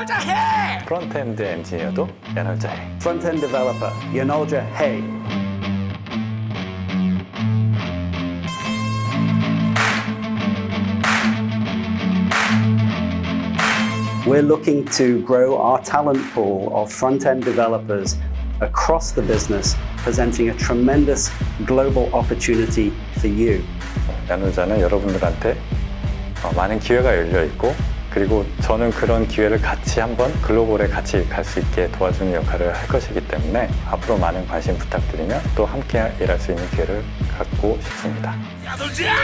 연월자해! 프론트엔드 엔지니어도 연월자해. Front-end developer, 연월자 hey. We're looking to grow our talent pool of front-end developers across the business, presenting a tremendous global opportunity for you. 연월자는 여러분들한테 많은 기회가 열려 있고, 그리고 저는 그런 기회를 같이 한번 글로벌에 같이 갈 수 있게 도와주는 역할을 할 것이기 때문에 앞으로 많은 관심 부탁드리며 또 함께 일할 수 있는 기회를 갖고 싶습니다. 야놀자!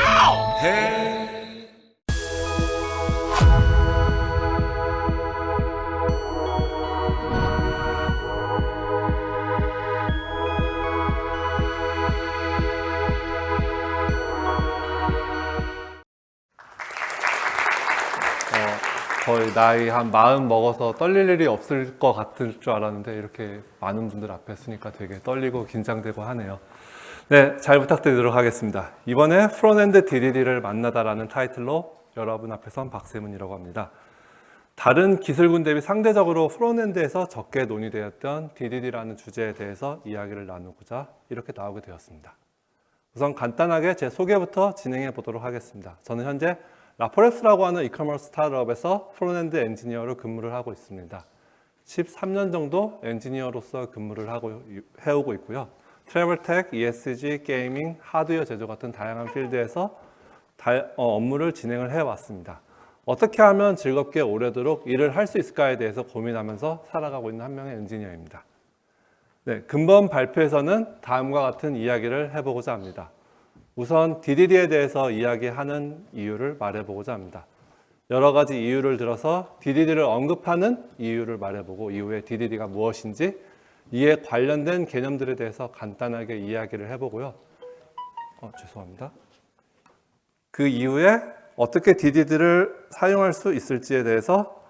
거의 나이 한 40 먹어서 떨릴 일이 없을 것 같을 줄 알았는데 이렇게 많은 분들 앞에 서니까 되게 떨리고 긴장되고 하네요. 네, 잘 부탁드리도록 하겠습니다. 이번에 프론트엔드 DDD를 만나다라는 타이틀로 여러분 앞에 선 박세문이라고 합니다. 다른 기술군 대비 상대적으로 프론트엔드에서 적게 논의되었던 DDD라는 주제에 대해서 이야기를 나누고자 이렇게 나오게 되었습니다. 우선 간단하게 제 소개부터 진행해 보도록 하겠습니다. 저는 현재 라포렉스라고 하는 이커머스 스타트업에서 프론트엔드 엔지니어로 근무를 하고 있습니다. 13년 정도 엔지니어로서 근무를 해오고 있고요. 트래블텍, ESG, 게이밍, 하드웨어 제조 같은 다양한 필드에서 업무를 진행을 해왔습니다. 어떻게 하면 즐겁게 오래도록 일을 할 수 있을까에 대해서 고민하면서 살아가고 있는 한 명의 엔지니어입니다. 네, 근본 발표에서는 다음과 같은 이야기를 해보고자 합니다. 우선 DDD에 대해서 이야기하는 이유를 말해보고자 합니다. 여러 가지 이유를 들어서 DDD를 언급하는 이유를 말해보고 이후에 DDD가 무엇인지 이에 관련된 개념들에 대해서 간단하게 이야기를 해보고요. 죄송합니다. 그 이후에 어떻게 DDD를 사용할 수 있을지에 대해서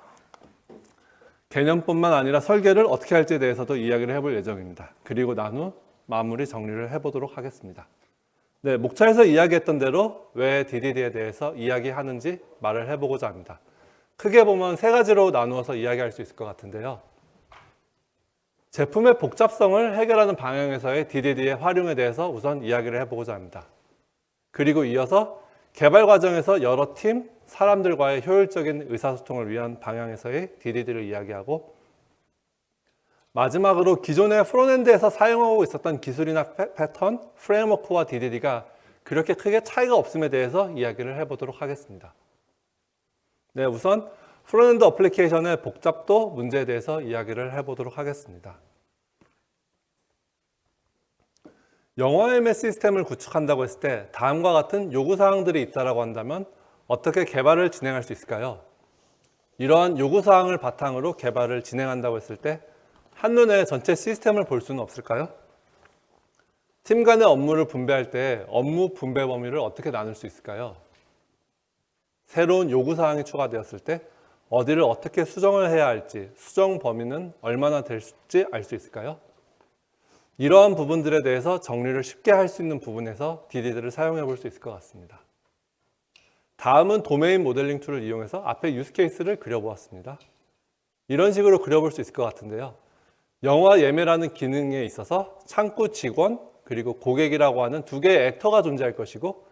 개념뿐만 아니라 설계를 어떻게 할지에 대해서도 이야기를 해볼 예정입니다. 그리고 난 후 마무리 정리를 해보도록 하겠습니다. 네, 목차에서 이야기했던 대로 왜 DDD에 대해서 이야기하는지 말을 해보고자 합니다. 크게 보면 세 가지로 나누어서 이야기할 수 있을 것 같은데요. 제품의 복잡성을 해결하는 방향에서의 DDD의 활용에 대해서 우선 이야기를 해보고자 합니다. 그리고 이어서 개발 과정에서 여러 팀, 사람들과의 효율적인 의사소통을 위한 방향에서의 DDD를 이야기하고, 마지막으로 기존의 프론트엔드에서 사용하고 있었던 기술이나 패턴, 프레임워크와 DDD가 그렇게 크게 차이가 없음에 대해서 이야기를 해보도록 하겠습니다. 네, 우선 프론트엔드 어플리케이션의 복잡도 문제에 대해서 이야기를 해보도록 하겠습니다. 영화MS 시스템을 구축한다고 했을 때 다음과 같은 요구사항들이 있다고 한다면 어떻게 개발을 진행할 수 있을까요? 이러한 요구사항을 바탕으로 개발을 진행한다고 했을 때 한눈에 전체 시스템을 볼 수는 없을까요? 팀 간의 업무를 분배할 때 업무 분배 범위를 어떻게 나눌 수 있을까요? 새로운 요구사항이 추가되었을 때 어디를 어떻게 수정을 해야 할지, 수정 범위는 얼마나 될지 알 수 있을까요? 이러한 부분들에 대해서 정리를 쉽게 할 수 있는 부분에서 DDD를 사용해 볼 수 있을 것 같습니다. 다음은 도메인 모델링 툴을 이용해서 앞에 유스 케이스를 그려보았습니다. 이런 식으로 그려볼 수 있을 것 같은데요. 영화 예매라는 기능에 있어서 창구 직원 그리고 고객이라고 하는 두 개의 액터가 존재할 것이고,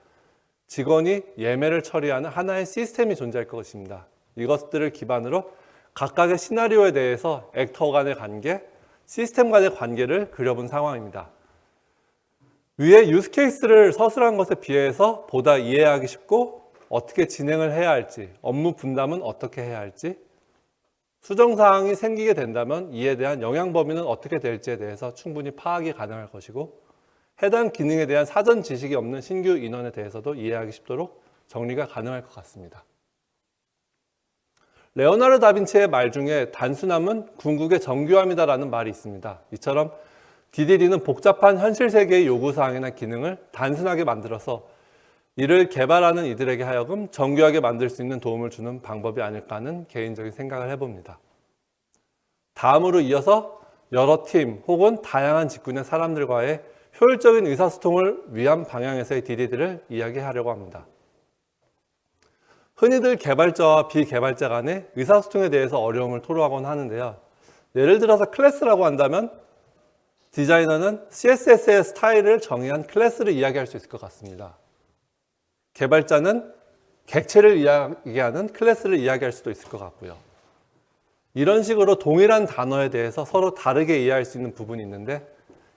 직원이 예매를 처리하는 하나의 시스템이 존재할 것입니다. 이것들을 기반으로 각각의 시나리오에 대해서 액터 간의 관계, 시스템 간의 관계를 그려본 상황입니다. 위에 유스 케이스를 서술한 것에 비해서 보다 이해하기 쉽고 어떻게 진행을 해야 할지, 업무 분담은 어떻게 해야 할지, 수정사항이 생기게 된다면 이에 대한 영향 범위는 어떻게 될지에 대해서 충분히 파악이 가능할 것이고, 해당 기능에 대한 사전 지식이 없는 신규 인원에 대해서도 이해하기 쉽도록 정리가 가능할 것 같습니다. 레오나르도 다빈치의 말 중에 단순함은 궁극의 정교함이다라는 말이 있습니다. 이처럼 DDD는 복잡한 현실 세계의 요구사항이나 기능을 단순하게 만들어서 이를 개발하는 이들에게 하여금 정교하게 만들 수 있는 도움을 주는 방법이 아닐까 하는 개인적인 생각을 해봅니다. 다음으로 이어서 여러 팀 혹은 다양한 직군의 사람들과의 효율적인 의사소통을 위한 방향에서의 DDD를 이야기하려고 합니다. 흔히들 개발자와 비개발자 간의 의사소통에 대해서 어려움을 토로하곤 하는데요. 예를 들어서 클래스라고 한다면 디자이너는 CSS의 스타일을 정의한 클래스를 이야기할 수 있을 것 같습니다. 개발자는 객체를 이야기하는 클래스를 이야기할 수도 있을 것 같고요. 이런 식으로 동일한 단어에 대해서 서로 다르게 이해할 수 있는 부분이 있는데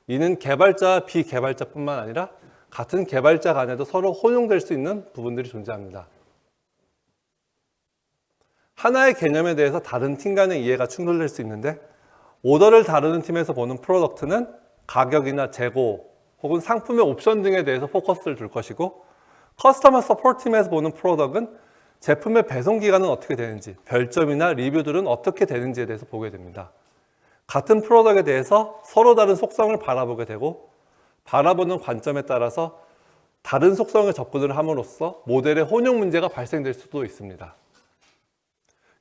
이는 개발자와 비개발자뿐만 아니라 같은 개발자 간에도 서로 혼용될 수 있는 부분들이 존재합니다. 하나의 개념에 대해서 다른 팀 간의 이해가 충돌될 수 있는데 오더를 다루는 팀에서 보는 프로덕트는 가격이나 재고 혹은 상품의 옵션 등에 대해서 포커스를 둘 것이고 커스터머 서포트 팀에서 보는 프로덕트는 제품의 배송 기간은 어떻게 되는지, 별점이나 리뷰들은 어떻게 되는지에 대해서 보게 됩니다. 같은 프로덕트에 대해서 서로 다른 속성을 바라보게 되고 바라보는 관점에 따라서 다른 속성의 접근을 함으로써 모델의 혼용 문제가 발생될 수도 있습니다.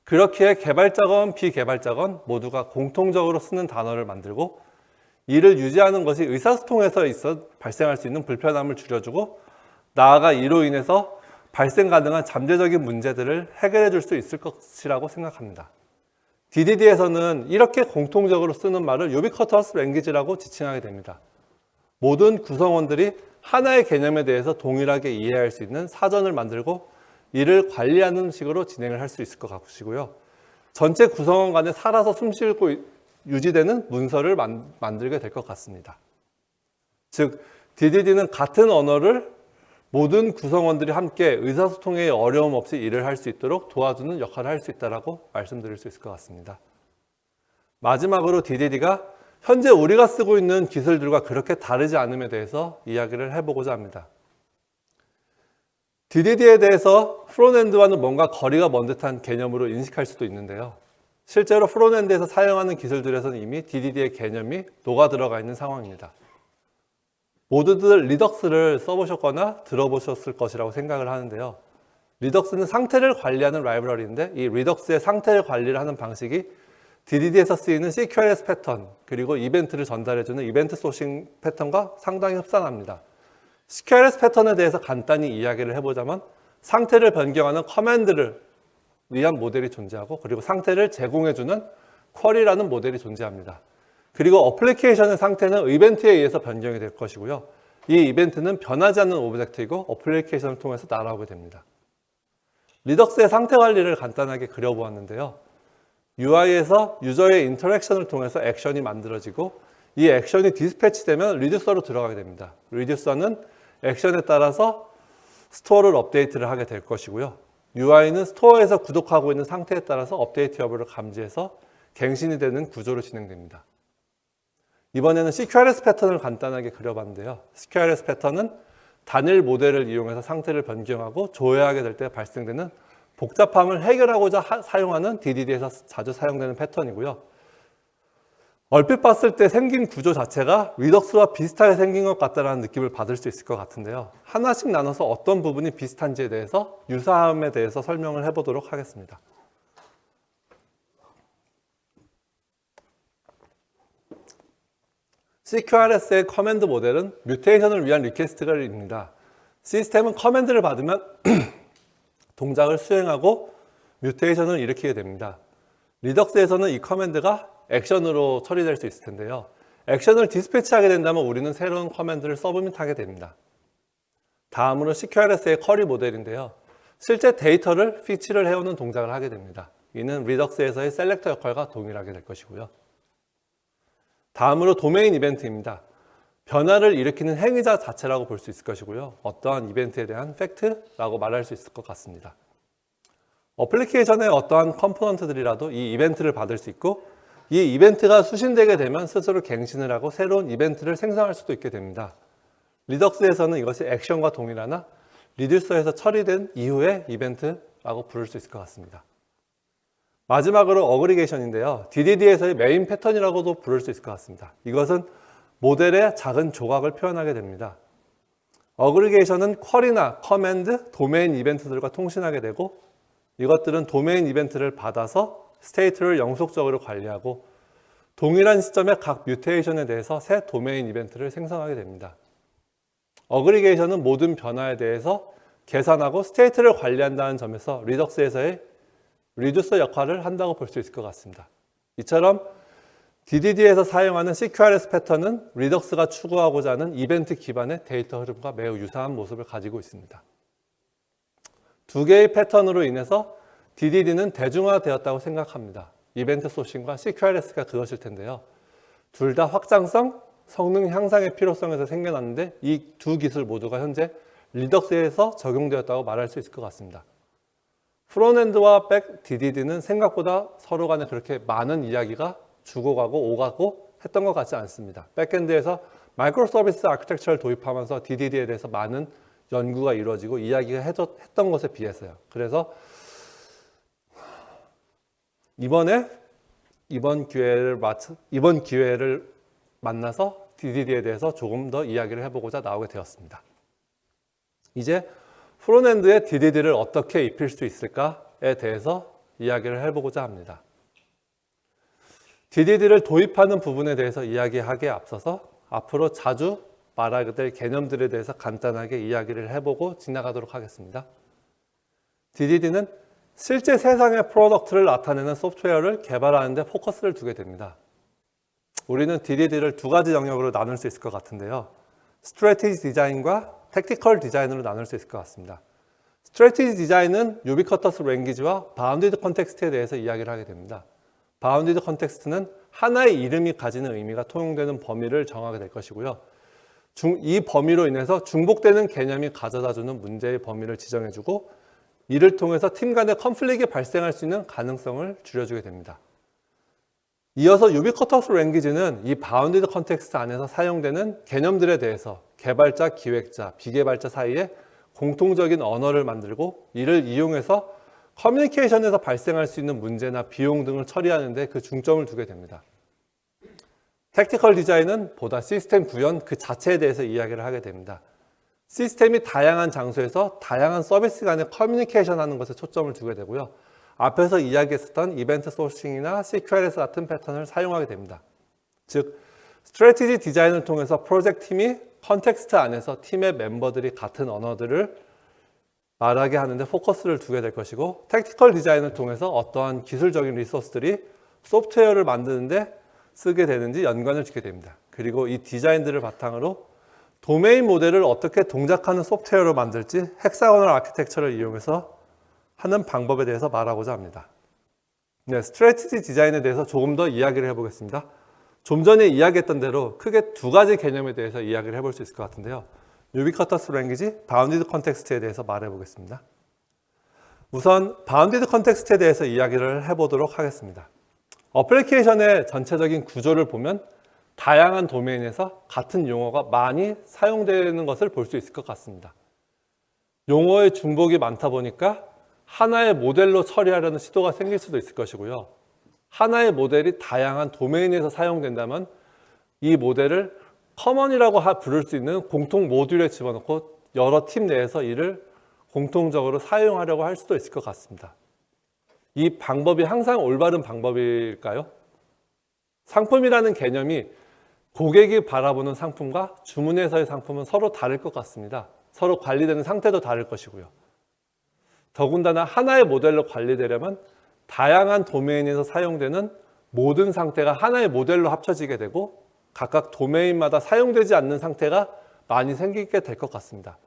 그렇기에 개발자건 비개발자건 모두가 공통적으로 쓰는 단어를 만들고 이를 유지하는 것이 의사소통에서 있어 발생할 수 있는 불편함을 줄여주고 나아가 이로 인해서 발생 가능한 잠재적인 문제들을 해결해 줄 수 있을 것이라고 생각합니다. DDD에서는 이렇게 공통적으로 쓰는 말을 유비쿼터스 랭귀지라고 지칭하게 됩니다. 모든 구성원들이 하나의 개념에 대해서 동일하게 이해할 수 있는 사전을 만들고 이를 관리하는 식으로 진행을 할 수 있을 것 같고요. 전체 구성원 간에 살아서 숨쉬고 유지되는 문서를 만들게 될 것 같습니다. 즉, DDD는 같은 언어를 모든 구성원들이 함께 의사소통에 어려움 없이 일을 할 수 있도록 도와주는 역할을 할 수 있다고 말씀드릴 수 있을 것 같습니다. 마지막으로 DDD가 현재 우리가 쓰고 있는 기술들과 그렇게 다르지 않음에 대해서 이야기를 해보고자 합니다. DDD에 대해서 프론트엔드와는 뭔가 거리가 먼 듯한 개념으로 인식할 수도 있는데요. 실제로 프론트엔드에서 사용하는 기술들에서는 이미 DDD의 개념이 녹아 들어가 있는 상황입니다. 모두들 리덕스를 써보셨거나 들어보셨을 것이라고 생각을 하는데요. 리덕스는 상태를 관리하는 라이브러리인데 이 리덕스의 상태를 관리를 하는 방식이 DDD에서 쓰이는 CQRS 패턴 그리고 이벤트를 전달해주는 이벤트 소싱 패턴과 상당히 흡사합니다. CQRS 패턴에 대해서 간단히 이야기를 해보자면 상태를 변경하는 커맨드를 위한 모델이 존재하고 그리고 상태를 제공해주는 쿼리라는 모델이 존재합니다. 그리고 어플리케이션의 상태는 이벤트에 의해서 변경이 될 것이고요. 이 이벤트는 변하지 않는 오브젝트이고 어플리케이션을 통해서 날아오게 됩니다. 리덕스의 상태 관리를 간단하게 그려보았는데요. UI에서 유저의 인터랙션을 통해서 액션이 만들어지고 이 액션이 디스패치되면 리듀서로 들어가게 됩니다. 리듀서는 액션에 따라서 스토어를 업데이트를 하게 될 것이고요. UI는 스토어에서 구독하고 있는 상태에 따라서 업데이트 여부를 감지해서 갱신이 되는 구조로 진행됩니다. 이번에는 CQRS 패턴을 간단하게 그려봤는데요. CQRS 패턴은 단일 모델을 이용해서 상태를 변경하고 조회하게 될 때 발생되는 복잡함을 해결하고자 사용하는 DDD에서 자주 사용되는 패턴이고요. 얼핏 봤을 때 생긴 구조 자체가 리덕스와 비슷하게 생긴 것 같다는 느낌을 받을 수 있을 것 같은데요. 하나씩 나눠서 어떤 부분이 비슷한지에 대해서 유사함에 대해서 설명을 해보도록 하겠습니다. CQRS의 커맨드 모델은 뮤테이션을 위한 리퀘스트입니다. 시스템은 커맨드를 받으면 동작을 수행하고 뮤테이션을 일으키게 됩니다. 리덕스에서는 이 커맨드가 액션으로 처리될 수 있을 텐데요. 액션을 디스패치하게 된다면 우리는 새로운 커맨드를 서브밋하게 됩니다. 다음으로 CQRS의 쿼리 모델인데요. 실제 데이터를 피치를 해오는 동작을 하게 됩니다. 이는 리덕스에서의 셀렉터 역할과 동일하게 될 것이고요. 다음으로 도메인 이벤트입니다. 변화를 일으키는 행위자 자체라고 볼 수 있을 것이고요. 어떠한 이벤트에 대한 팩트라고 말할 수 있을 것 같습니다. 어플리케이션의 어떠한 컴포넌트들이라도 이 이벤트를 받을 수 있고 이 이벤트가 수신되게 되면 스스로 갱신을 하고 새로운 이벤트를 생성할 수도 있게 됩니다. 리덕스에서는 이것이 액션과 동일하나 리듀서에서 처리된 이후의 이벤트라고 부를 수 있을 것 같습니다. 마지막으로 어그리게이션인데요. DDD에서의 메인 패턴이라고도 부를 수 있을 것 같습니다. 이것은 모델의 작은 조각을 표현하게 됩니다. 어그리게이션은 쿼리나 커맨드, 도메인 이벤트들과 통신하게 되고 이것들은 도메인 이벤트를 받아서 스테이트를 영속적으로 관리하고 동일한 시점에 각 뮤테이션에 대해서 새 도메인 이벤트를 생성하게 됩니다. 어그리게이션은 모든 변화에 대해서 계산하고 스테이트를 관리한다는 점에서 리덕스에서의 리듀서 역할을 한다고 볼 수 있을 것 같습니다. 이처럼 DDD에서 사용하는 CQRS 패턴은 리덕스가 추구하고자 하는 이벤트 기반의 데이터 흐름과 매우 유사한 모습을 가지고 있습니다. 두 개의 패턴으로 인해서 DDD는 대중화되었다고 생각합니다. 이벤트 소싱과 CQRS가 그것일 텐데요. 둘 다 확장성, 성능 향상의 필요성에서 생겨났는데 이 두 기술 모두가 현재 리덕스에서 적용되었다고 말할 수 있을 것 같습니다. 프론엔드와 백 DDD는 생각보다 서로 간에 그렇게 많은 이야기가 주고가고 오가고 했던 것 같지 않습니다. 백엔드에서 마이크로 서비스 아키텍처를 도입하면서 DDD에 대해서 많은 연구가 이루어지고 이야기가 했던 것에 비해서요. 그래서 이번 기회를 만나서 DDD에 대해서 조금 더 이야기를 해보고자 나오게 되었습니다. 이제 프론엔드에 DDD를 어떻게 입힐 수 있을까에 대해서 이야기를 해보고자 합니다. DDD를 도입하는 부분에 대해서 이야기하기에 앞서서 앞으로 자주 말하게 될 개념들에 대해서 간단하게 이야기를 해보고 지나가도록 하겠습니다. DDD는 실제 세상의 프로덕트를 나타내는 소프트웨어를 개발하는 데 포커스를 두게 됩니다. 우리는 DDD를 두 가지 영역으로 나눌 수 있을 것 같은데요. 스트래티지 디자인과 택티컬 디자인으로 나눌 수 있을 것 같습니다. 스트래티지 디자인은 유비쿼터스 랭귀지와 바운디드 컨텍스트에 대해서 이야기를 하게 됩니다. 바운디드 컨텍스트는 하나의 이름이 가지는 의미가 통용되는 범위를 정하게 될 것이고요. 이 범위로 인해서 중복되는 개념이 가져다주는 문제의 범위를 지정해주고 이를 통해서 팀 간의 컨플릭이 발생할 수 있는 가능성을 줄여주게 됩니다. 이어서 유비쿼터스 랭귀지는 이 바운디드 컨텍스트 안에서 사용되는 개념들에 대해서 개발자, 기획자, 비개발자 사이에 공통적인 언어를 만들고 이를 이용해서 커뮤니케이션에서 발생할 수 있는 문제나 비용 등을 처리하는 데 그 중점을 두게 됩니다. 택티컬 디자인은 보다 시스템 구현 그 자체에 대해서 이야기를 하게 됩니다. 시스템이 다양한 장소에서 다양한 서비스 간의 커뮤니케이션 하는 것에 초점을 두게 되고요. 앞에서 이야기했었던 이벤트 소싱이나 CQRS 같은 패턴을 사용하게 됩니다. 즉, 스트래티지 디자인을 통해서 프로젝트 팀이 컨텍스트 안에서 팀의 멤버들이 같은 언어들을 말하게 하는데 포커스를 두게 될 것이고, 택티컬 디자인을 통해서 어떠한 기술적인 리소스들이 소프트웨어를 만드는데 쓰게 되는지 연관을 짓게 됩니다. 그리고 이 디자인들을 바탕으로 도메인 모델을 어떻게 동작하는 소프트웨어로 만들지 헥사고널 아키텍처를 이용해서 하는 방법에 대해서 말하고자 합니다. 네, 스트래티지 디자인에 대해서 조금 더 이야기를 해보겠습니다. 좀 전에 이야기했던 대로 크게 두 가지 개념에 대해서 이야기를 해볼 수 있을 것 같은데요. 유비쿼터스 랭귀지, 바운디드 컨텍스트에 대해서 말해보겠습니다. 우선 바운디드 컨텍스트에 대해서 이야기를 해보도록 하겠습니다. 어플리케이션의 전체적인 구조를 보면 다양한 도메인에서 같은 용어가 많이 사용되는 것을 볼 수 있을 것 같습니다. 용어의 중복이 많다 보니까 하나의 모델로 처리하려는 시도가 생길 수도 있을 것이고요. 하나의 모델이 다양한 도메인에서 사용된다면 이 모델을 커먼이라고 부를 수 있는 공통 모듈에 집어넣고 여러 팀 내에서 이를 공통적으로 사용하려고 할 수도 있을 것 같습니다. 이 방법이 항상 올바른 방법일까요? 상품이라는 개념이 고객이 바라보는 상품과 주문에서의 상품은 서로 다를 것 같습니다. 서로 관리되는 상태도 다를 것이고요. 더군다나 하나의 모델로 관리되려면 다양한 도메인에서 사용되는 모든 상태가 하나의 모델로 합쳐지게 되고 각각 도메인마다 사용되지 않는 상태가 많이 생기게 될 것 같습니다.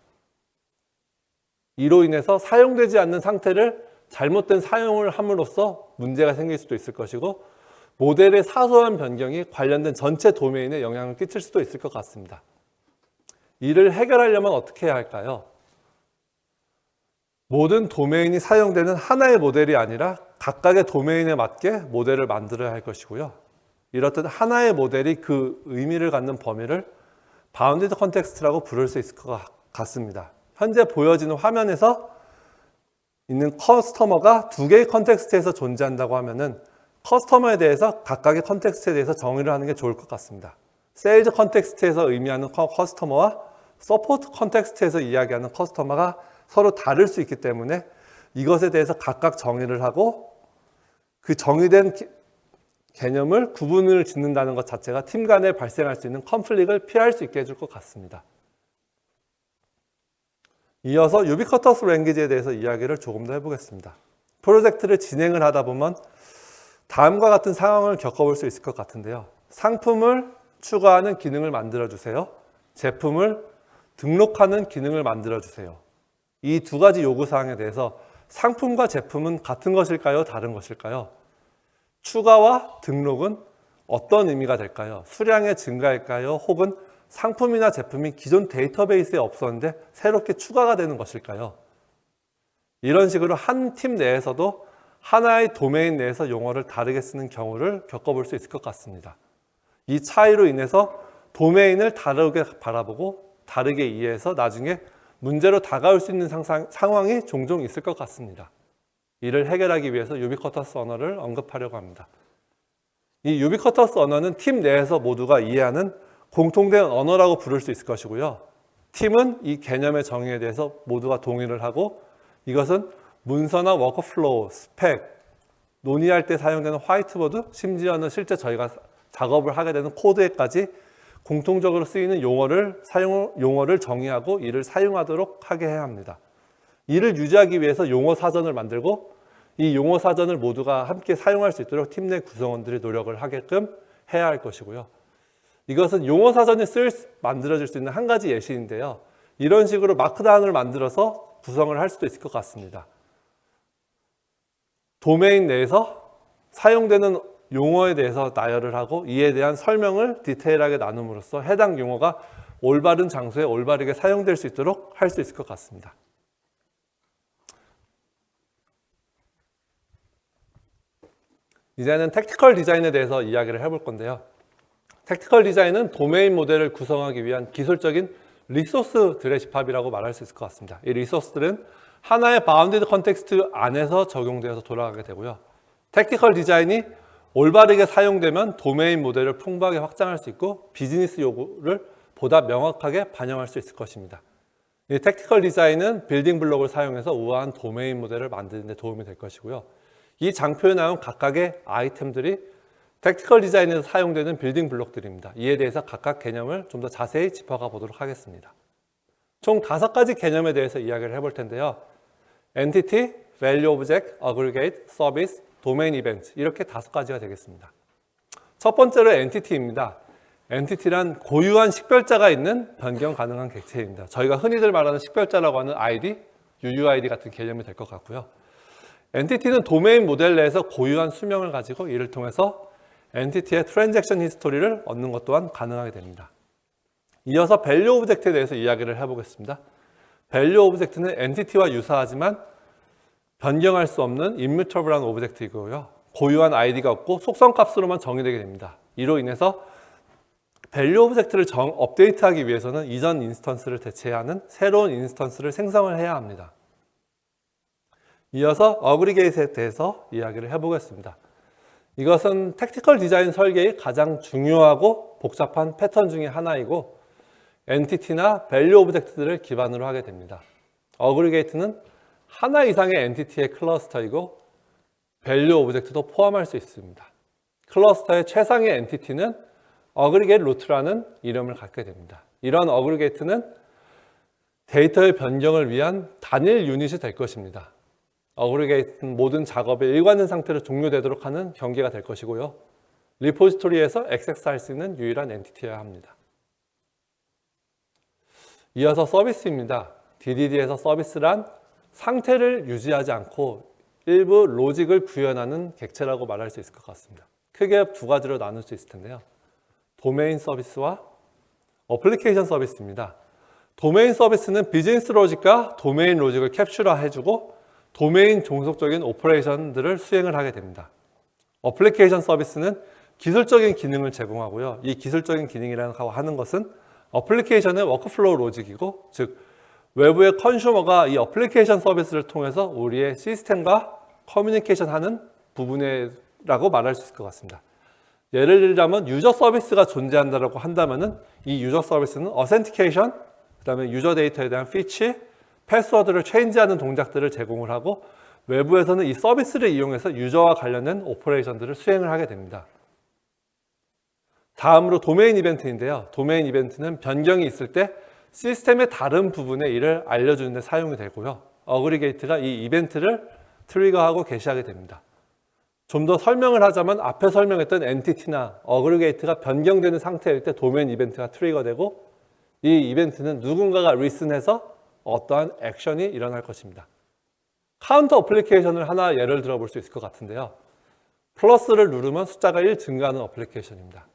이로 인해서 사용되지 않는 상태를 잘못된 사용을 함으로써 문제가 생길 수도 있을 것이고 모델의 사소한 변경이 관련된 전체 도메인에 영향을 끼칠 수도 있을 것 같습니다. 이를 해결하려면 어떻게 해야 할까요? 모든 도메인이 사용되는 하나의 모델이 아니라 각각의 도메인에 맞게 모델을 만들어야 할 것이고요. 이렇듯 하나의 모델이 그 의미를 갖는 범위를 바운디드 컨텍스트라고 부를 수 있을 것 같습니다. 현재 보여지는 화면에서 있는 커스터머가 두 개의 컨텍스트에서 존재한다고 하면은 커스터머에 대해서 각각의 컨텍스트에 대해서 정의를 하는 게 좋을 것 같습니다. 세일즈 컨텍스트에서 의미하는 커스터머와 서포트 컨텍스트에서 이야기하는 커스터머가 서로 다를 수 있기 때문에 이것에 대해서 각각 정의를 하고 그 정의된 개념을 구분을 짓는다는 것 자체가 팀 간에 발생할 수 있는 컨플릭을 피할 수 있게 해줄 것 같습니다. 이어서 유비쿼터스 랭귀지에 대해서 이야기를 조금 더 해보겠습니다. 프로젝트를 진행을 하다 보면 다음과 같은 상황을 겪어볼 수 있을 것 같은데요. 상품을 추가하는 기능을 만들어주세요. 제품을 등록하는 기능을 만들어주세요. 이 두 가지 요구사항에 대해서 상품과 제품은 같은 것일까요? 다른 것일까요? 추가와 등록은 어떤 의미가 될까요? 수량의 증가일까요? 혹은 상품이나 제품이 기존 데이터베이스에 없었는데 새롭게 추가가 되는 것일까요? 이런 식으로 한 팀 내에서도 하나의 도메인 내에서 용어를 다르게 쓰는 경우를 겪어볼 수 있을 것 같습니다. 이 차이로 인해서 도메인을 다르게 바라보고 다르게 이해해서 나중에 문제로 다가올 수 있는 상황이 종종 있을 것 같습니다. 이를 해결하기 위해서 유비쿼터스 언어를 언급하려고 합니다. 이 유비쿼터스 언어는 팀 내에서 모두가 이해하는 공통된 언어라고 부를 수 있을 것이고요. 팀은 이 개념의 정의에 대해서 모두가 동의를 하고 이것은 문서나 워크플로우, 스펙, 논의할 때 사용되는 화이트보드, 심지어는 실제 저희가 작업을 하게 되는 코드에까지 공통적으로 쓰이는 용어를 정의하고 이를 사용하도록 하게 해야 합니다. 이를 유지하기 위해서 용어 사전을 만들고 이 용어 사전을 모두가 함께 사용할 수 있도록 팀 내 구성원들이 노력을 하게끔 해야 할 것이고요. 이것은 용어 사전이 만들어질 수 있는 한 가지 예시인데요. 이런 식으로 마크다운을 만들어서 구성을 할 수도 있을 것 같습니다. 도메인 내에서 사용되는 용어에 대해서 나열을 하고 이에 대한 설명을 디테일하게 나눔으로써 해당 용어가 올바른 장소에 올바르게 사용될 수 있도록 할 수 있을 것 같습니다. 이제는 택티컬 디자인에 대해서 이야기를 해볼 건데요. 택티컬 디자인은 도메인 모델을 구성하기 위한 기술적인 리소스들의 집합이라고 말할 수 있을 것 같습니다. 이 리소스들은 하나의 바운디드 컨텍스트 안에서 적용되어서 돌아가게 되고요. 택티컬 디자인이 올바르게 사용되면 도메인 모델을 풍부하게 확장할 수 있고 비즈니스 요구를 보다 명확하게 반영할 수 있을 것입니다. 이 택티컬 디자인은 빌딩 블록을 사용해서 우아한 도메인 모델을 만드는 데 도움이 될 것이고요. 이 장표에 나온 각각의 아이템들이 택티컬 디자인에서 사용되는 빌딩 블록들입니다. 이에 대해서 각각 개념을 좀 더 자세히 짚어가 보도록 하겠습니다. 총 5가지 개념에 대해서 이야기를 해볼 텐데요. Entity, Value Object, Aggregate, Service, Domain Event 이렇게 5가지가 되겠습니다. 첫 번째로 Entity입니다. Entity란 고유한 식별자가 있는 변경 가능한 객체입니다. 저희가 흔히들 말하는 식별자라고 하는 ID, UUID 같은 개념이 될 것 같고요. Entity는 도메인 모델 내에서 고유한 수명을 가지고 이를 통해서 엔티티의 트랜잭션 히스토리를 얻는 것 또한 가능하게 됩니다. 이어서 밸류 오브젝트에 대해서 이야기를 해보겠습니다. 밸류 오브젝트는 엔티티와 유사하지만 변경할 수 없는 임뮤터블한 오브젝트이고요. 고유한 아이디가 없고 속성값으로만 정의되게 됩니다. 이로 인해서 밸류 오브젝트를 업데이트하기 위해서는 이전 인스턴스를 대체해야 하는 새로운 인스턴스를 생성을 해야 합니다. 이어서 어그리게이트에 대해서 이야기를 해보겠습니다. 이것은 택티컬 디자인 설계의 가장 중요하고 복잡한 패턴 중에 하나이고 엔티티나 밸류 오브젝트들을 기반으로 하게 됩니다. 어그리게이트는 하나 이상의 엔티티의 클러스터이고 밸류 오브젝트도 포함할 수 있습니다. 클러스터의 최상의 엔티티는 어그리게이트 루트라는 이름을 갖게 됩니다. 이런 어그리게이트는 데이터의 변경을 위한 단일 유닛이 될 것입니다. 어그리게이트는 모든 작업의 일관된 상태로 종료되도록 하는 경계가 될 것이고요. 리포지토리에서 액세스할 수 있는 유일한 엔티티여야 합니다. 이어서 서비스입니다. DDD에서 서비스란 상태를 유지하지 않고 일부 로직을 구현하는 객체라고 말할 수 있을 것 같습니다. 크게 2가지로 나눌 수 있을 텐데요. 도메인 서비스와 어플리케이션 서비스입니다. 도메인 서비스는 비즈니스 로직과 도메인 로직을 캡슐화해주고 도메인 종속적인 오퍼레이션들을 수행을 하게 됩니다. 어플리케이션 서비스는 기술적인 기능을 제공하고요. 이 기술적인 기능이라고 하는 것은 어플리케이션의 워크플로우 로직이고, 즉 외부의 컨슈머가 이 어플리케이션 서비스를 통해서 우리의 시스템과 커뮤니케이션하는 부분이라고 말할 수 있을 것 같습니다. 예를 들자면 유저 서비스가 존재한다고 한다면은 이 유저 서비스는 어센티케이션, 그다음에 유저 데이터에 대한 피치, 패스워드를 체인지하는 동작들을 제공을 하고 외부에서는 이 서비스를 이용해서 유저와 관련된 오퍼레이션들을 수행을 하게 됩니다. 다음으로 도메인 이벤트인데요. 도메인 이벤트는 변경이 있을 때 시스템의 다른 부분의 일을 알려주는 데 사용이 되고요. 어그리게이트가 이 이벤트를 트리거하고 게시하게 됩니다. 좀 더 설명을 하자면 앞에 설명했던 엔티티나 어그리게이트가 변경되는 상태일 때 도메인 이벤트가 트리거되고 이 이벤트는 누군가가 리슨해서 어떠한 액션이 일어날 것입니다. 카운터 어플리케이션을 하나 예를 들어 볼 수 있을 것 같은데요. 플러스를 누르면 숫자가 1 증가하는 어플리케이션입니다.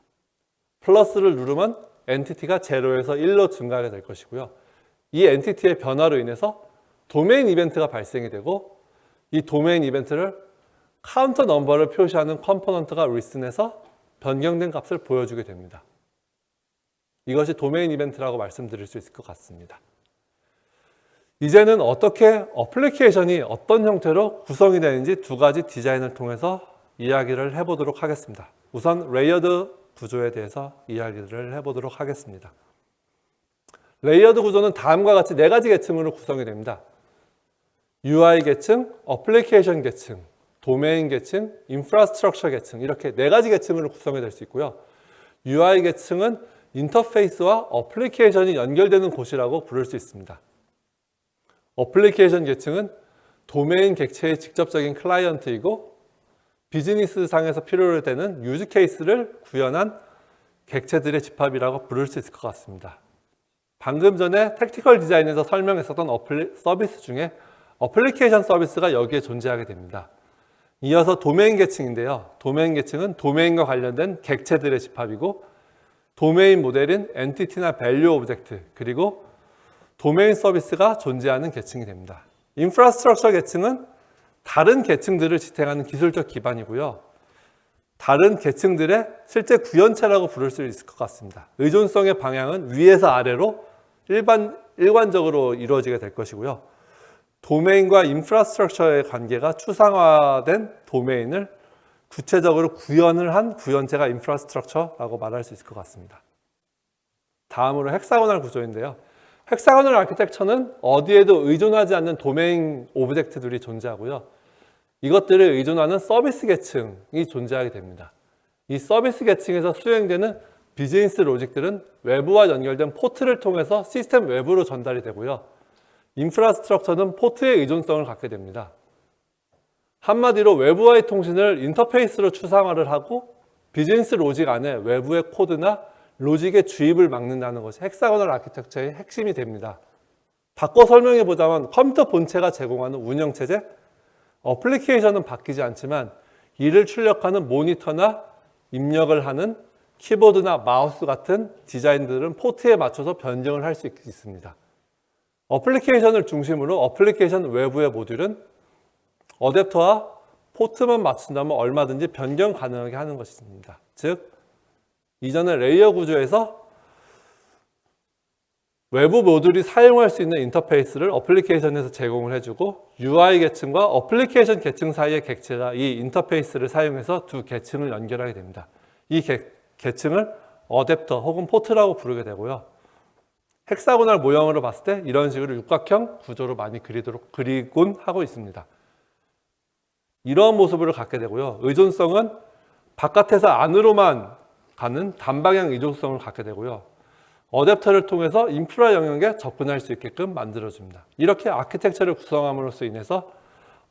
플러스를 누르면 엔티티가 0에서 1로 증가하게 될 것이고요. 이 엔티티의 변화로 인해서 도메인 이벤트가 발생이 되고 이 도메인 이벤트를 카운터 넘버를 표시하는 컴포넌트가 리슨해서 변경된 값을 보여주게 됩니다. 이것이 도메인 이벤트라고 말씀드릴 수 있을 것 같습니다. 이제는 어떻게 어플리케이션이 어떤 형태로 구성이 되는지 두 가지 디자인을 통해서 이야기를 해보도록 하겠습니다. 우선 레이어드 구조에 대해서 이야기를 해보도록 하겠습니다. 레이어드 구조는 다음과 같이 네 가지 계층으로 구성이 됩니다. UI 계층, 어플리케이션 계층, 도메인 계층, 인프라스트럭처 계층 이렇게 네 가지 계층으로 구성이 될 수 있고요. UI 계층은 인터페이스와 어플리케이션이 연결되는 곳이라고 부를 수 있습니다. 어플리케이션 계층은 도메인 객체의 직접적인 클라이언트이고 비즈니스 상에서 필요로 되는 유즈 케이스를 구현한 객체들의 집합이라고 부를 수 있을 것 같습니다. 방금 전에 택티컬 디자인에서 설명했었던 서비스 중에 어플리케이션 서비스가 여기에 존재하게 됩니다. 이어서 도메인 계층인데요. 도메인 계층은 도메인과 관련된 객체들의 집합이고 도메인 모델인 엔티티나 밸류 오브젝트 그리고 도메인 서비스가 존재하는 계층이 됩니다. 인프라스트럭처 계층은 다른 계층들을 지탱하는 기술적 기반이고요. 다른 계층들의 실제 구현체라고 부를 수 있을 것 같습니다. 의존성의 방향은 위에서 아래로 일관적으로 이루어지게 될 것이고요. 도메인과 인프라스트럭처의 관계가 추상화된 도메인을 구체적으로 구현을 한 구현체가 인프라스트럭처라고 말할 수 있을 것 같습니다. 다음으로 헥사고널 구조인데요. 헥사고널 아키텍처는 어디에도 의존하지 않는 도메인 오브젝트들이 존재하고요. 이것들을 의존하는 서비스 계층이 존재하게 됩니다. 이 서비스 계층에서 수행되는 비즈니스 로직들은 외부와 연결된 포트를 통해서 시스템 외부로 전달이 되고요. 인프라스트럭처는 포트의 의존성을 갖게 됩니다. 한마디로 외부와의 통신을 인터페이스로 추상화를 하고 비즈니스 로직 안에 외부의 코드나 로직의 주입을 막는다는 것이 헥사고널 아키텍처의 핵심이 됩니다. 바꿔 설명해 보자면 컴퓨터 본체가 제공하는 운영체제, 어플리케이션은 바뀌지 않지만 이를 출력하는 모니터나 입력을 하는 키보드나 마우스 같은 디자인들은 포트에 맞춰서 변경을 할 수 있습니다. 어플리케이션을 중심으로 어플리케이션 외부의 모듈은 어댑터와 포트만 맞춘다면 얼마든지 변경 가능하게 하는 것입니다. 즉, 이전의 레이어 구조에서 외부 모듈이 사용할 수 있는 인터페이스를 어플리케이션에서 제공을 해주고 UI 계층과 어플리케이션 계층 사이의 객체가 이 인터페이스를 사용해서 두 계층을 연결하게 됩니다. 이 계층을 어댑터 혹은 포트라고 부르게 되고요. 헥사고널 모형으로 봤을 때 이런 식으로 육각형 구조로 많이 그리곤 하고 있습니다. 이런 모습을 갖게 되고요. 의존성은 바깥에서 안으로만 가는 단방향 의존성을 갖게 되고요. 어댑터를 통해서 인프라 영역에 접근할 수 있게끔 만들어줍니다. 이렇게 아키텍처를 구성함으로써 인해서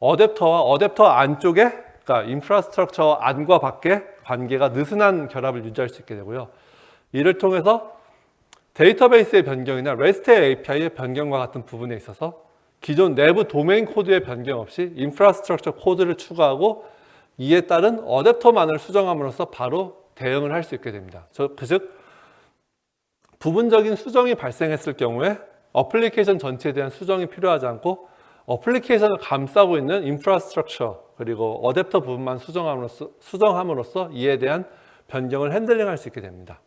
어댑터와 어댑터 안쪽에, 그러니까 인프라스트럭처 안과 밖의 관계가 느슨한 결합을 유지할 수 있게 되고요. 이를 통해서 데이터베이스의 변경이나 REST의 API의 변경과 같은 부분에 있어서 기존 내부 도메인 코드의 변경 없이 인프라스트럭처 코드를 추가하고 이에 따른 어댑터만을 수정함으로써 바로 대응을 할 수 있게 됩니다. 즉 부분적인 수정이 발생했을 경우에 어플리케이션 전체에 대한 수정이 필요하지 않고 어플리케이션을 감싸고 있는 인프라스트럭처 그리고 어댑터 부분만 수정함으로써 이에 대한 변경을 핸들링할 수 있게 됩니다.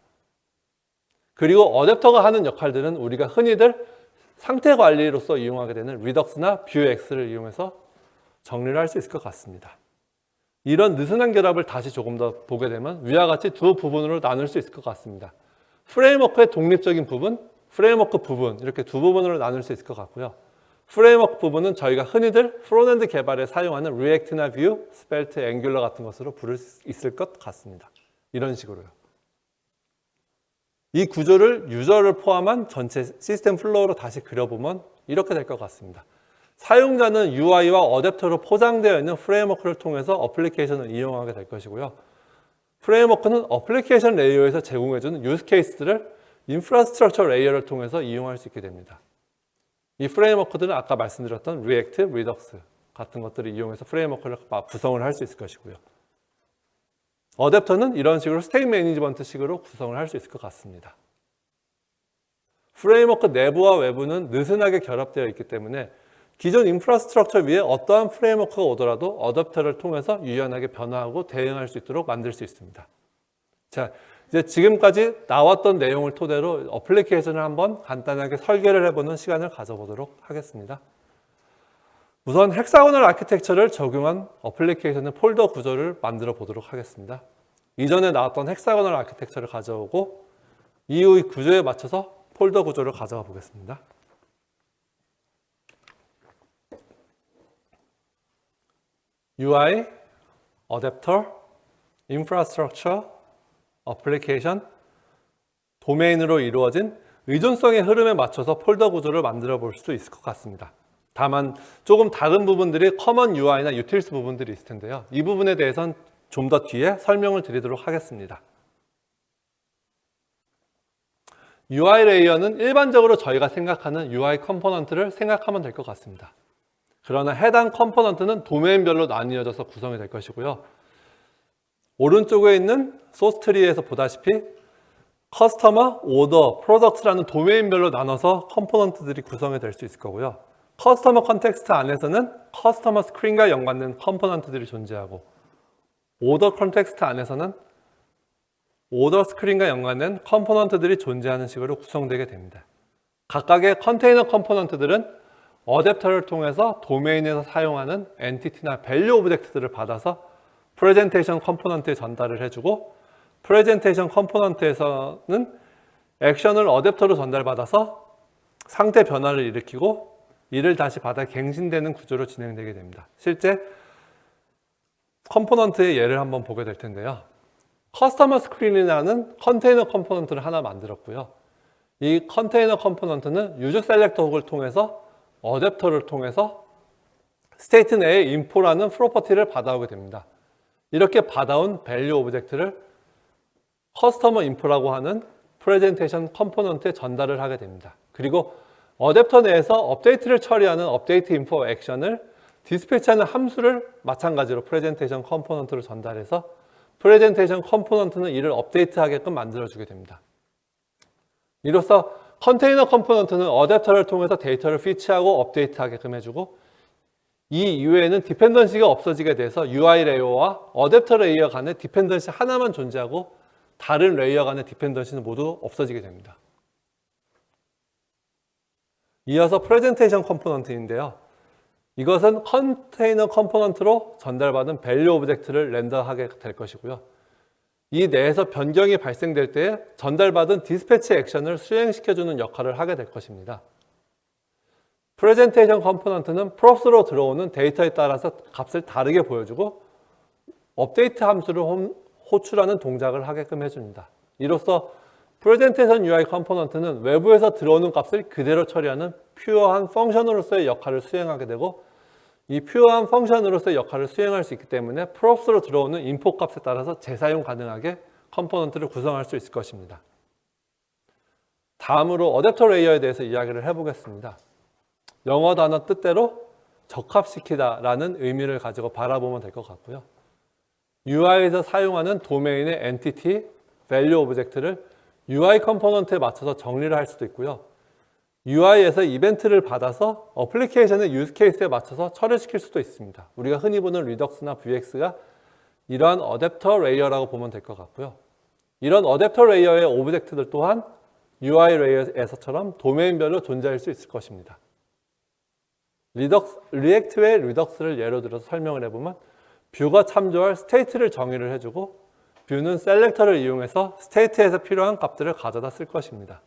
그리고 어댑터가 하는 역할들은 우리가 흔히들 상태 관리로서 이용하게 되는 리덕스나 뷰엑스를 이용해서 정리를 할 수 있을 것 같습니다. 이런 느슨한 결합을 다시 조금 더 보게 되면 위와 같이 두 부분으로 나눌 수 있을 것 같습니다. 프레임워크의 독립적인 부분, 프레임워크 부분 이렇게 두 부분으로 나눌 수 있을 것 같고요. 프레임워크 부분은 저희가 흔히들 프론엔드 개발에 사용하는 리액트나 뷰, 스펠트, 앵귤러 같은 것으로 부를 수 있을 것 같습니다. 이런 식으로요. 이 구조를 유저를 포함한 전체 시스템 플로우로 다시 그려보면 이렇게 될 것 같습니다. 사용자는 UI와 어댑터로 포장되어 있는 프레임워크를 통해서 어플리케이션을 이용하게 될 것이고요. 프레임워크는 어플리케이션 레이어에서 제공해주는 유스케이스들을 인프라스트럭처 레이어를 통해서 이용할 수 있게 됩니다. 이 프레임워크들은 아까 말씀드렸던 리액트, 리덕스 같은 것들을 이용해서 프레임워크를 구성을 할 수 있을 것이고요. 어댑터는 이런 식으로 스테이트 매니지먼트 식으로 구성을 할 수 있을 것 같습니다. 프레임워크 내부와 외부는 느슨하게 결합되어 있기 때문에 기존 인프라스트럭처 위에 어떠한 프레임워크가 오더라도 어댑터를 통해서 유연하게 변화하고 대응할 수 있도록 만들 수 있습니다. 자, 이제 지금까지 나왔던 내용을 토대로 어플리케이션을 한번 간단하게 설계를 해보는 시간을 가져보도록 하겠습니다. 우선 헥사고널 아키텍처를 적용한 어플리케이션의 폴더 구조를 만들어 보도록 하겠습니다. 이전에 나왔던 헥사고널 아키텍처를 가져오고 이후의 구조에 맞춰서 폴더 구조를 가져가 보겠습니다. UI, 어댑터, 인프라스트럭처, 어플리케이션, 도메인으로 이루어진 의존성의 흐름에 맞춰서 폴더 구조를 만들어 볼 수 있을 것 같습니다. 다만 조금 다른 부분들이 커먼 UI나 유틸스 부분들이 있을 텐데요. 이 부분에 대해서는 좀 더 뒤에 설명을 드리도록 하겠습니다. UI 레이어는 일반적으로 저희가 생각하는 UI 컴포넌트를 생각하면 될 것 같습니다. 그러나 해당 컴포넌트는 도메인별로 나뉘어져서 구성이 될 것이고요. 오른쪽에 있는 소스 트리에서 보다시피 커스터머, 오더, 프로덕트라는 도메인별로 나눠서 컴포넌트들이 구성이 될 수 있을 거고요. 커스터머 컨텍스트 안에서는 커스터머 스크린과 연관된 컴포넌트들이 존재하고 오더 컨텍스트 안에서는 오더 스크린과 연관된 컴포넌트들이 존재하는 식으로 구성되게 됩니다. 각각의 컨테이너 컴포넌트들은 어댑터를 통해서 도메인에서 사용하는 엔티티나 밸류 오브젝트들을 받아서 프레젠테이션 컴포넌트에 전달을 해주고 프레젠테이션 컴포넌트에서는 액션을 어댑터로 전달받아서 상태 변화를 일으키고 이를 다시 받아 갱신되는 구조로 진행되게 됩니다. 실제 컴포넌트의 예를 한번 보게 될 텐데요. 커스터머 스크린이라는 컨테이너 컴포넌트를 하나 만들었고요. 이 컨테이너 컴포넌트는 유저 셀렉터 훅을 통해서 어댑터를 통해서 스테이트 내에 인포라는 프로퍼티를 받아오게 됩니다. 이렇게 받아온 밸류 오브젝트를 커스터머 인포라고 하는 프레젠테이션 컴포넌트에 전달을 하게 됩니다. 그리고 어댑터 내에서 업데이트를 처리하는 업데이트 인포 액션을 디스패치하는 함수를 마찬가지로 프레젠테이션 컴포넌트로 전달해서 프레젠테이션 컴포넌트는 이를 업데이트하게끔 만들어주게 됩니다. 이로써 컨테이너 컴포넌트는 어댑터를 통해서 데이터를 피치하고 업데이트하게끔 해주고 이 이외에는 디펜던시가 없어지게 돼서 UI 레이어와 어댑터 레이어 간의 디펜던시 하나만 존재하고 다른 레이어 간의 디펜던시는 모두 없어지게 됩니다. 이어서 프레젠테이션 컴포넌트인데요. 이것은 컨테이너 컴포넌트로 전달받은 밸류 오브젝트를 렌더하게 될 것이고요. 이 내에서 변경이 발생될 때 전달받은 디스패치 액션을 수행시켜주는 역할을 하게 될 것입니다. 프레젠테이션 컴포넌트는 프롭스로 들어오는 데이터에 따라서 값을 다르게 보여주고 업데이트 함수를 호출하는 동작을 하게끔 해줍니다. 이로써 프레젠테이션 UI 컴포넌트는 외부에서 들어오는 값을 그대로 처리하는 퓨어한 펑션으로서의 역할을 수행하게 되고 이 퓨어한 펑션으로서의 역할을 수행할 수 있기 때문에 프롭스로 들어오는 인포 값에 따라서 재사용 가능하게 컴포넌트를 구성할 수 있을 것입니다. 다음으로 어댑터 레이어에 대해서 이야기를 해보겠습니다. 영어 단어 뜻대로 적합시키다 라는 의미를 가지고 바라보면 될 것 같고요. UI에서 사용하는 도메인의 엔티티, 밸류 오브젝트를 UI 컴포넌트에 맞춰서 정리를 할 수도 있고요. UI에서 이벤트를 받아서 어플리케이션의 유즈 케이스에 맞춰서 처리시킬 수도 있습니다. 우리가 흔히 보는 리덕스나 VX가 이러한 어댑터 레이어라고 보면 될 것 같고요. 이런 어댑터 레이어의 오브젝트들 또한 UI 레이어에서처럼 도메인별로 존재할 수 있을 것입니다. 리액트의 리덕스를 예로 들어서 설명을 해보면 뷰가 참조할 스테이트를 정의를 해주고 뷰는 셀렉터를 이용해서 스테이트에서 필요한 값들을 가져다 쓸 것입니다.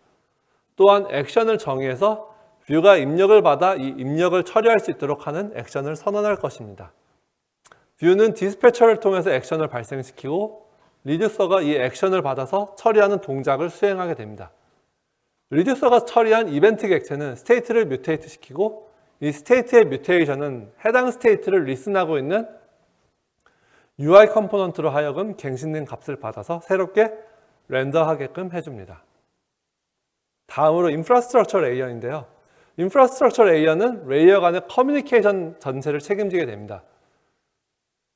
또한 액션을 정의해서 뷰가 입력을 받아 이 입력을 처리할 수 있도록 하는 액션을 선언할 것입니다. 뷰는 디스패처를 통해서 액션을 발생시키고 리듀서가 이 액션을 받아서 처리하는 동작을 수행하게 됩니다. 리듀서가 처리한 이벤트 객체는 스테이트를 뮤테이트 시키고 이 스테이트의 뮤테이션은 해당 스테이트를 리슨하고 있는 UI 컴포넌트로 하여금 갱신된 값을 받아서 새롭게 렌더하게끔 해줍니다. 다음으로 인프라스트럭처 레이어인데요. 인프라스트럭처 레이어는 레이어 간의 커뮤니케이션 전체를 책임지게 됩니다.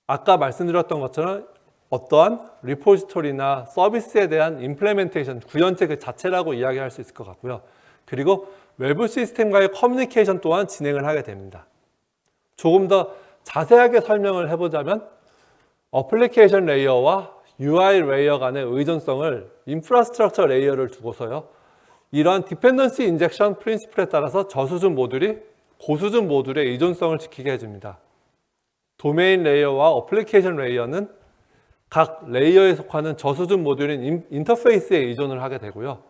아까 말씀드렸던 것처럼 어떠한 리포지토리나 서비스에 대한 임플레멘테이션, 구현체 그 자체라고 이야기할 수 있을 것 같고요. 그리고 외부 시스템과의 커뮤니케이션 또한 진행을 하게 됩니다. 조금 더 자세하게 설명을 해보자면 어플리케이션 레이어와 UI 레이어 간의 의존성을 인프라스트럭처 레이어를 두고서요. 이러한 디펜던시 인젝션 프린시플에 따라서 저수준 모듈이 고수준 모듈의 의존성을 지키게 해줍니다. 도메인 레이어와 어플리케이션 레이어는 각 레이어에 속하는 저수준 모듈인 인터페이스에 의존을 하게 되고요.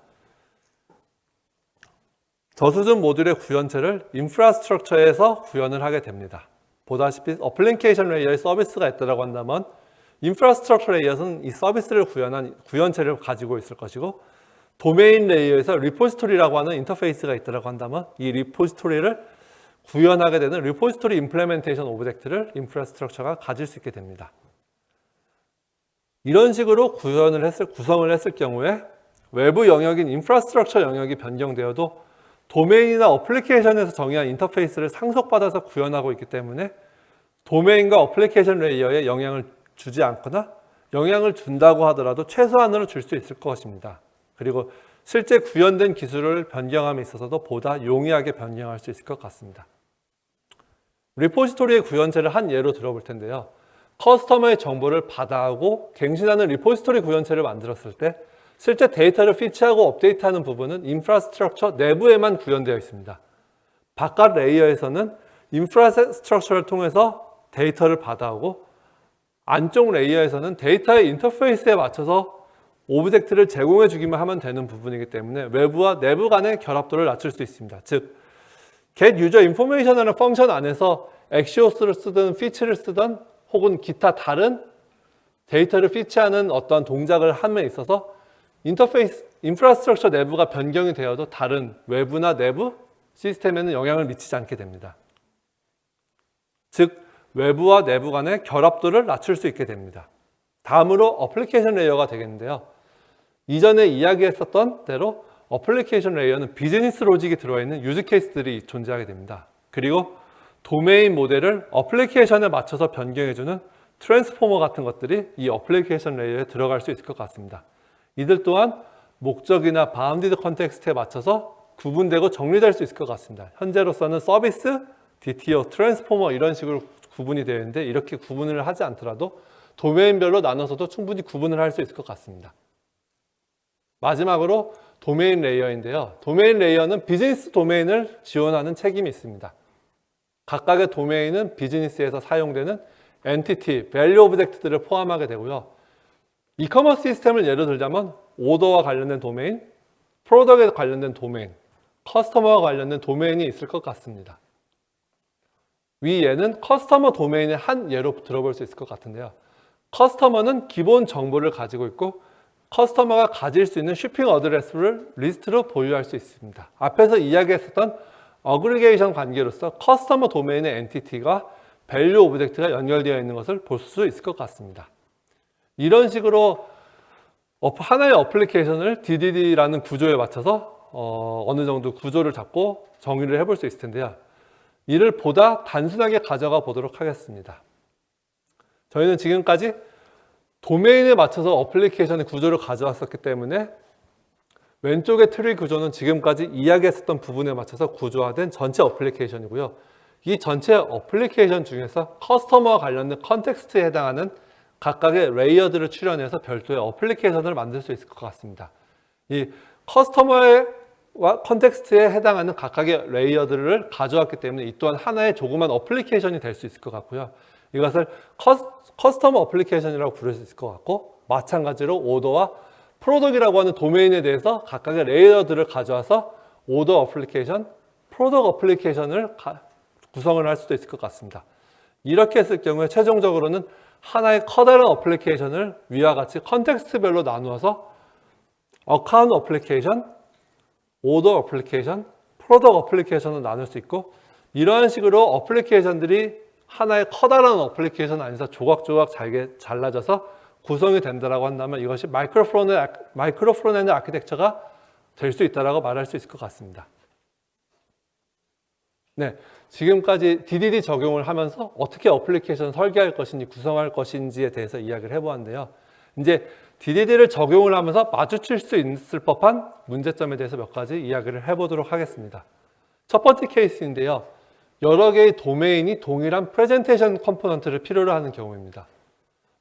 저수준 모듈의 구현체를 인프라스트럭처에서 구현을 하게 됩니다. 보다시피 어플리케이션 레이어에 서비스가 있다고 한다면 인프라스트럭처 레이어는 이 서비스를 구현한 구현체를 가지고 있을 것이고 도메인 레이어에서 리포지토리라고 하는 인터페이스가 있다고 한다면 이 리포지토리를 구현하게 되는 리포지토리 임플레멘테이션 오브젝트를 인프라스트럭처가 가질 수 있게 됩니다. 이런 식으로 구성을 했을 경우에 외부 영역인 인프라스트럭처 영역이 변경되어도 도메인이나 어플리케이션에서 정의한 인터페이스를 상속받아서 구현하고 있기 때문에 도메인과 어플리케이션 레이어에 영향을 주지 않거나 영향을 준다고 하더라도 최소한으로 줄 수 있을 것입니다. 그리고 실제 구현된 기술을 변경함에 있어서도 보다 용이하게 변경할 수 있을 것 같습니다. 리포지토리의 구현체를 한 예로 들어볼 텐데요. 커스터머의 정보를 받아오고 갱신하는 리포지토리 구현체를 만들었을 때 실제 데이터를 피치하고 업데이트하는 부분은 인프라스트럭처 내부에만 구현되어 있습니다. 바깥 레이어에서는 인프라스트럭처를 통해서 데이터를 받아오고 안쪽 레이어에서는 데이터의 인터페이스에 맞춰서 오브젝트를 제공해 주기만 하면 되는 부분이기 때문에 외부와 내부 간의 결합도를 낮출 수 있습니다. 즉, get user information이라는 펑션 안에서 엑시오스를 쓰든 피치를 쓰든 혹은 기타 다른 데이터를 피치하는 어떤 동작을 함에 있어서 인프라스트럭처 내부가 변경이 되어도 다른 외부나 내부 시스템에는 영향을 미치지 않게 됩니다. 즉, 외부와 내부 간의 결합도를 낮출 수 있게 됩니다. 다음으로 어플리케이션 레이어가 되겠는데요. 이전에 이야기했었던 대로 어플리케이션 레이어는 비즈니스 로직이 들어있는 유즈 케이스들이 존재하게 됩니다. 그리고 도메인 모델을 어플리케이션에 맞춰서 변경해주는 트랜스포머 같은 것들이 이 어플리케이션 레이어에 들어갈 수 있을 것 같습니다. 이들 또한 목적이나 바운디드 컨텍스트에 맞춰서 구분되고 정리될 수 있을 것 같습니다. 현재로서는 서비스, DTO, 트랜스포머 이런 식으로 구분이 되어 있는데 이렇게 구분을 하지 않더라도 도메인별로 나눠서도 충분히 구분을 할 수 있을 것 같습니다. 마지막으로 도메인 레이어인데요. 도메인 레이어는 비즈니스 도메인을 지원하는 책임이 있습니다. 각각의 도메인은 비즈니스에서 사용되는 엔티티, 밸류 오브젝트들을 포함하게 되고요. 이커머스 시스템을 예로 들자면 오더와 관련된 도메인, 프로덕트에 관련된 도메인, 커스터머와 관련된 도메인이 있을 것 같습니다. 위 예는 커스터머 도메인의 한 예로 들어볼 수 있을 것 같은데요. 커스터머는 기본 정보를 가지고 있고 커스터머가 가질 수 있는 shipping 어드레스를 리스트로 보유할 수 있습니다. 앞에서 이야기했었던 어그리게이션 관계로서 커스터머 도메인의 엔티티가 밸류 오브젝트가 연결되어 있는 것을 볼 수 있을 것 같습니다. 이런 식으로 하나의 어플리케이션을 DDD라는 구조에 맞춰서 어느 정도 구조를 잡고 정의를 해볼 수 있을 텐데요. 이를 보다 단순하게 가져가 보도록 하겠습니다. 저희는 지금까지 도메인에 맞춰서 어플리케이션의 구조를 가져왔었기 때문에 왼쪽의 트리 구조는 지금까지 이야기했었던 부분에 맞춰서 구조화된 전체 어플리케이션이고요. 이 전체 어플리케이션 중에서 커스터머와 관련된 컨텍스트에 해당하는 각각의 레이어들을 출연해서 별도의 어플리케이션을 만들 수 있을 것 같습니다. 이 커스터머와 컨텍스트에 해당하는 각각의 레이어들을 가져왔기 때문에 이 또한 하나의 조그만 어플리케이션이 될 수 있을 것 같고요. 이것을 커스터머 어플리케이션이라고 부를 수 있을 것 같고 마찬가지로 오더와 프로덕이라고 하는 도메인에 대해서 각각의 레이어들을 가져와서 오더 어플리케이션, 프로덕 어플리케이션을 구성을 할 수도 있을 것 같습니다. 이렇게 했을 경우에 최종적으로는 하나의 커다란 어플리케이션을 위와 같이 컨텍스트별로 나누어서 어카운트 어플리케이션, 오더 어플리케이션, 프로덕트 어플리케이션으로 나눌 수 있고, 이런 식으로 어플리케이션들이 하나의 커다란 어플리케이션 안에서 조각조각 잘게 잘라져서 구성이 된다고 한다면 이것이 마이크로 프론트엔드 아키텍처가 될 수 있다고 말할 수 있을 것 같습니다. 네, 지금까지 DDD 적용을 하면서 어떻게 어플리케이션 설계할 것인지 구성할 것인지에 대해서 이야기를 해보았는데요. 이제 DDD를 적용을 하면서 마주칠 수 있을 법한 문제점에 대해서 몇 가지 이야기를 해보도록 하겠습니다. 첫 번째 케이스인데요. 여러 개의 도메인이 동일한 프레젠테이션 컴포넌트를 필요로 하는 경우입니다.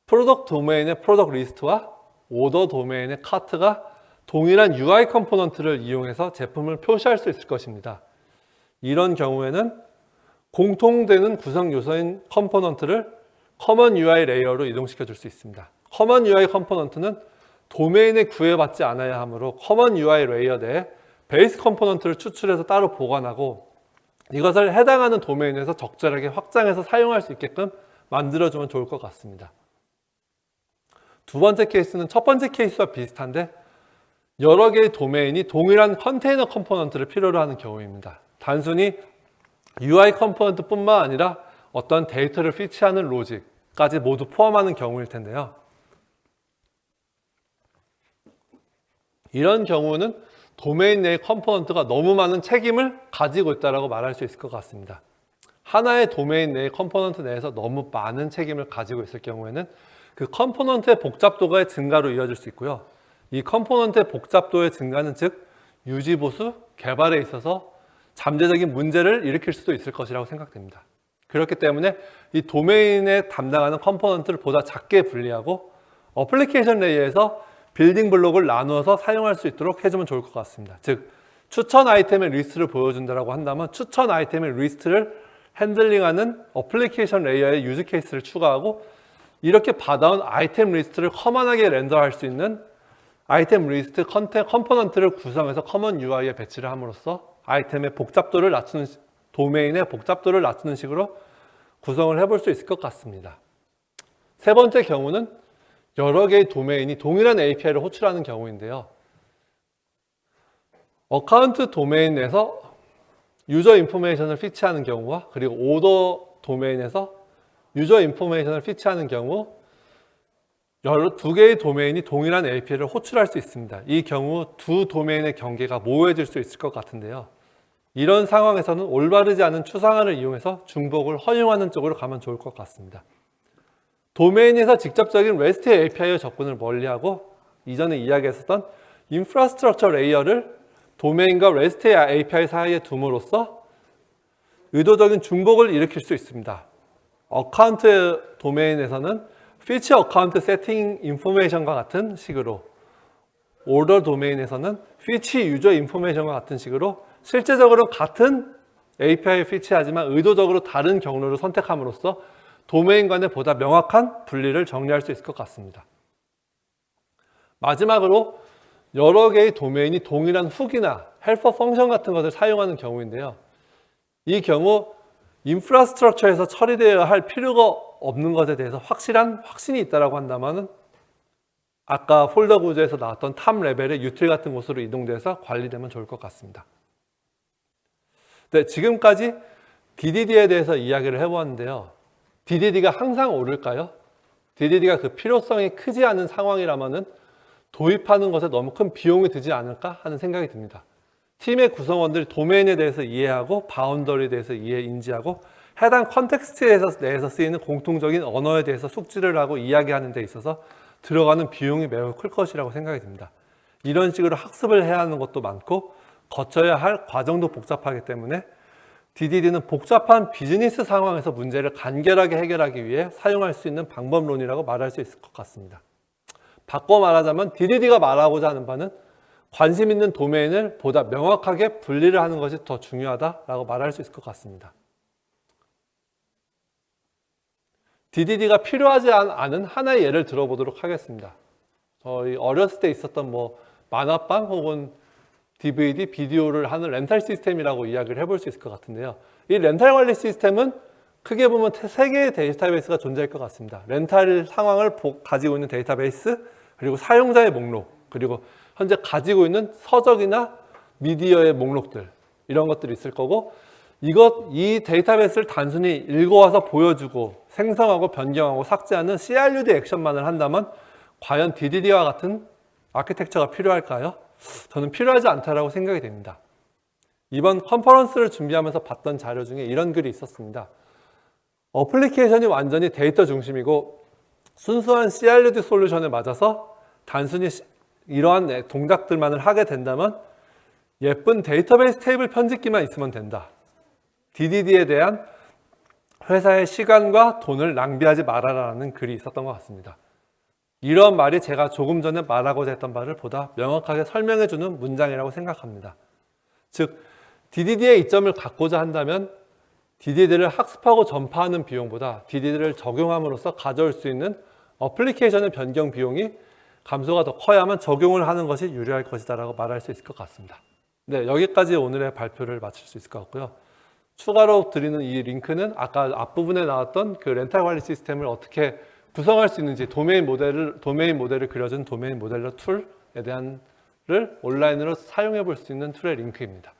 프로덕트 도메인의 프로덕트 리스트와 오더 도메인의 카트가 동일한 UI 컴포넌트를 이용해서 제품을 표시할 수 있을 것입니다. 이런 경우에는 공통되는 구성 요소인 컴포넌트를 커먼 UI 레이어로 이동시켜 줄 수 있습니다. 커먼 UI 컴포넌트는 도메인에 구애받지 않아야 하므로 커먼 UI 레이어 내에 베이스 컴포넌트를 추출해서 따로 보관하고 이것을 해당하는 도메인에서 적절하게 확장해서 사용할 수 있게끔 만들어주면 좋을 것 같습니다. 두 번째 케이스는 첫 번째 케이스와 비슷한데 여러 개의 도메인이 동일한 컨테이너 컴포넌트를 필요로 하는 경우입니다. 단순히 UI 컴포넌트뿐만 아니라 어떤 데이터를 피치하는 로직까지 모두 포함하는 경우일 텐데요. 이런 경우는 도메인 내의 컴포넌트가 너무 많은 책임을 가지고 있다고 말할 수 있을 것 같습니다. 하나의 도메인 내의 컴포넌트 내에서 너무 많은 책임을 가지고 있을 경우에는 그 컴포넌트의 복잡도가 증가로 이어질 수 있고요. 이 컴포넌트의 복잡도의 증가는 즉 유지보수, 개발에 있어서 잠재적인 문제를 일으킬 수도 있을 것이라고 생각됩니다. 그렇기 때문에 이 도메인에 담당하는 컴포넌트를 보다 작게 분리하고 어플리케이션 레이어에서 빌딩 블록을 나누어서 사용할 수 있도록 해주면 좋을 것 같습니다. 즉 추천 아이템의 리스트를 보여준다고 한다면 추천 아이템의 리스트를 핸들링하는 어플리케이션 레이어의 유즈 케이스를 추가하고 이렇게 받아온 아이템 리스트를 커먼하게 렌더할 수 있는 아이템 리스트 컴포넌트를 구성해서 커먼 UI에 배치를 함으로써 아이템의 복잡도를 낮추는 도메인의 복잡도를 낮추는 식으로 구성을 해볼 수 있을 것 같습니다. 세 번째 경우는 여러 개의 도메인이 동일한 API를 호출하는 경우인데요. 어카운트 도메인 내에서 유저 인포메이션을 피치하는 경우와 그리고 오더 도메인에서 유저 인포메이션을 피치하는 경우 여러 두 개의 도메인이 동일한 API를 호출할 수 있습니다. 이 경우 두 도메인의 경계가 모호해질 수 있을 것 같은데요. 이런 상황에서는 올바르지 않은 추상화를 이용해서 중복을 허용하는 쪽으로 가면 좋을 것 같습니다. 도메인에서 직접적인 REST API의 접근을 멀리하고 이전에 이야기했었던 인프라스트럭처 레이어를 도메인과 REST API 사이에 둠으로써 의도적인 중복을 일으킬 수 있습니다. 어카운트 도메인에서는 피처 어카운트 세팅 인포메이션과 같은 식으로 오더 도메인에서는 피치 유저 인포메이션과 같은 식으로 실제적으로 같은 API를 피치하지만 의도적으로 다른 경로를 선택함으로써 도메인 간의 보다 명확한 분리를 정리할 수 있을 것 같습니다. 마지막으로 여러 개의 도메인이 동일한 훅이나 헬퍼 펑션 같은 것을 사용하는 경우인데요. 이 경우 인프라스트럭처에서 처리되어야 할 필요가 없는 것에 대해서 확실한 확신이 있다고 한다면 아까 폴더 구조에서 나왔던 탑 레벨의 유틸 같은 곳으로 이동돼서 관리되면 좋을 것 같습니다. 네, 지금까지 DDD에 대해서 이야기를 해보았는데요. DDD가 항상 오를까요? DDD가 그 필요성이 크지 않은 상황이라면 도입하는 것에 너무 큰 비용이 들지 않을까 하는 생각이 듭니다. 팀의 구성원들이 도메인에 대해서 이해하고 바운더리에 대해서 인지하고 해당 컨텍스트에 내에서 쓰이는 공통적인 언어에 대해서 숙지를 하고 이야기하는 데 있어서 들어가는 비용이 매우 클 것이라고 생각이 듭니다. 이런 식으로 학습을 해야 하는 것도 많고 거쳐야 할 과정도 복잡하기 때문에 DDD는 복잡한 비즈니스 상황에서 문제를 간결하게 해결하기 위해 사용할 수 있는 방법론이라고 말할 수 있을 것 같습니다. 바꿔 말하자면 DDD가 말하고자 하는 바는 관심 있는 도메인을 보다 명확하게 분리를 하는 것이 더 중요하다라고 말할 수 있을 것 같습니다. DDD가 필요하지 않은 하나의 예를 들어보도록 하겠습니다. 저희 어렸을 때 있었던 만화방 혹은 DVD, 비디오를 하는 렌탈 시스템이라고 이야기를 해볼 수 있을 것 같은데요. 이 렌탈 관리 시스템은 크게 보면 세 개의 데이터베이스가 존재할 것 같습니다. 렌탈 상황을 가지고 있는 데이터베이스, 그리고 사용자의 목록, 그리고 현재 가지고 있는 서적이나 미디어의 목록들, 이런 것들이 있을 거고, 이 데이터베이스를 단순히 읽어와서 보여주고 생성하고 변경하고 삭제하는 CRUD 액션만을 한다면 과연 DDD와 같은 아키텍처가 필요할까요? 저는 필요하지 않다라고 생각이 됩니다. 이번 컨퍼런스를 준비하면서 봤던 자료 중에 이런 글이 있었습니다. 어플리케이션이 완전히 데이터 중심이고 순수한 CRUD 솔루션에 맞아서 단순히 이러한 동작들만을 하게 된다면 예쁜 데이터베이스 테이블 편집기만 있으면 된다. DDD에 대한 회사의 시간과 돈을 낭비하지 말아라라는 글이 있었던 것 같습니다. 이런 말이 제가 조금 전에 말하고자 했던 바를 보다 명확하게 설명해주는 문장이라고 생각합니다. 즉, DDD의 이점을 갖고자 한다면 DDD를 학습하고 전파하는 비용보다 DDD를 적용함으로써 가져올 수 있는 어플리케이션의 변경 비용이 감소가 더 커야만 적용을 하는 것이 유리할 것이다라고 말할 수 있을 것 같습니다. 네, 여기까지 오늘의 발표를 마칠 수 있을 것 같고요. 추가로 드리는 이 링크는 아까 앞부분에 나왔던 그 렌탈 관리 시스템을 어떻게 구성할 수 있는지 도메인 모델을 그려준 도메인 모델러 툴에 대한 온라인으로 사용해 볼 수 있는 툴의 링크입니다.